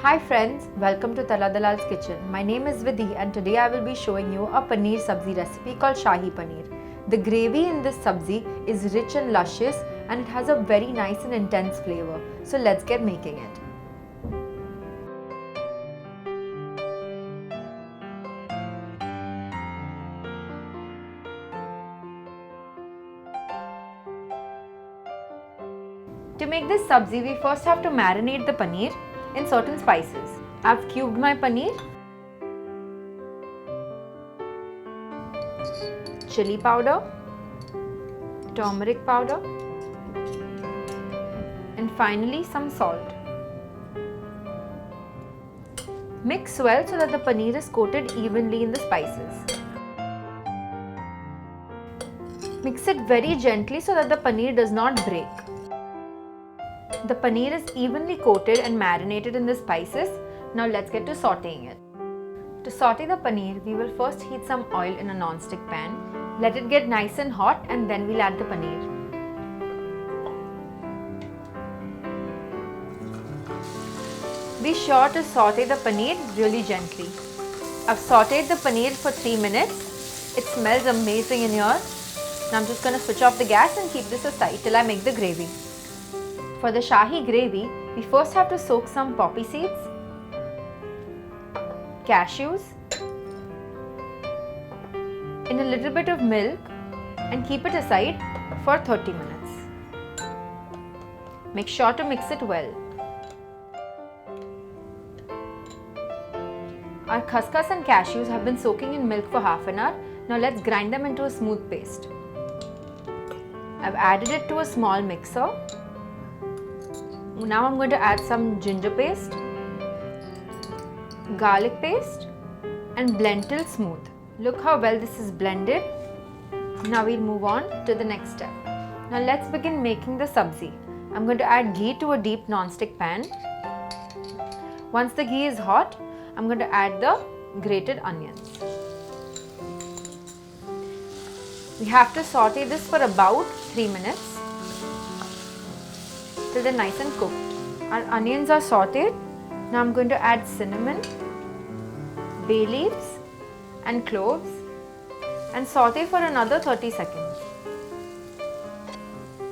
Hi friends, welcome to Tarla Dalal's kitchen. My name is Vidhi and today I will be showing you a paneer sabzi recipe called Shahi Paneer. The gravy in this sabzi is rich and luscious and it has a very nice and intense flavor. So let's get making it. To make this sabzi, we first have to marinate the paneer in certain spices. I've cubed my paneer, chilli powder, turmeric powder, and finally some salt. Mix well so that the paneer is coated evenly in the spices. Mix it very gently so that the paneer does not break. The paneer is evenly coated and marinated in the spices. Now let's get to sautéing it. To sauté the paneer, we will first heat some oil in a non-stick pan. Let it get nice and hot and then we'll add the paneer. Be sure to sauté the paneer really gently. I've sautéed the paneer for 3 minutes. It smells amazing in here. Now I'm just going to switch off the gas and keep this aside till I make the gravy. For the Shahi gravy, we first have to soak some poppy seeds, cashews in a little bit of milk and keep it aside for 30 minutes. Make sure to mix it well. Our khus-khus and cashews have been soaking in milk for half an hour. Now let's grind them into a smooth paste. I've added it to a small mixer. Now I'm going to add some ginger paste, garlic paste and blend till smooth. Look how well this is blended. Now we'll move on to the next step. Now let's begin making the sabzi. I'm going to add ghee to a deep non-stick pan. Once the ghee is hot, I'm going to add the grated onions. We have to saute this for about 3 minutes till they're nice and cooked. Our onions are sauteed. Now I'm going to add cinnamon, bayleaves and cloves and saute for another 30 seconds.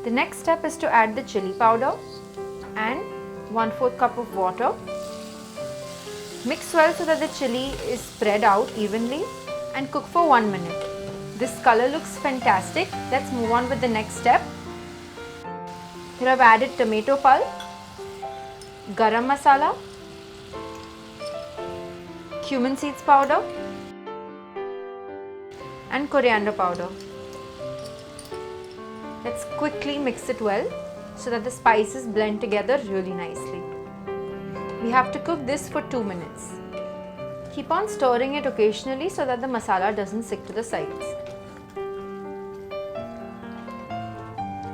The next step is to add the chilli powder and 1/4 cup of water. Mix well so that the chilli is spread out evenly and cook for 1 minute. This color looks fantastic. Let's move on with the next step. Here I've added tomato pulp, garam masala, cumin seeds powder and coriander powder. Let's quickly mix it well so that the spices blend together really nicely. We have to cook this for 2 minutes. Keep on stirring it occasionally so that the masala doesn't stick to the sides.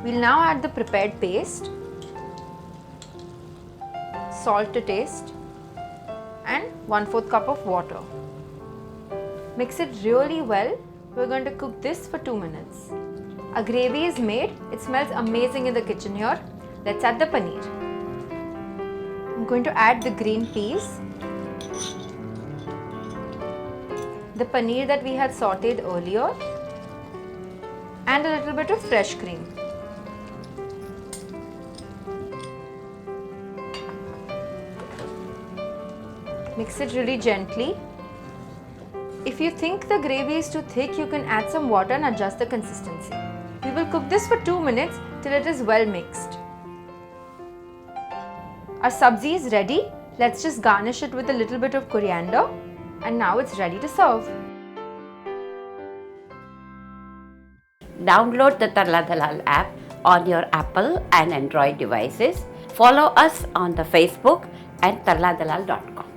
We'll now add the prepared paste, salt to taste and 1/4 cup of water. Mix it really well. We're going to cook this for 2 minutes. Our gravy is made. It smells amazing in the kitchen here. Let's add the paneer. I'm going to add the green peas, the paneer that we had sauteed earlier and a little bit of fresh cream. Mix it really gently. If you think the gravy is too thick, you can add some water and adjust the consistency. We will cook this for 2 minutes till it is well mixed. Our sabzi is ready. Let's just garnish it with a little bit of coriander and now it's ready to serve. Download the Tarla Dalal app on your Apple and Android devices. Follow us on the Facebook and tarladalal.com.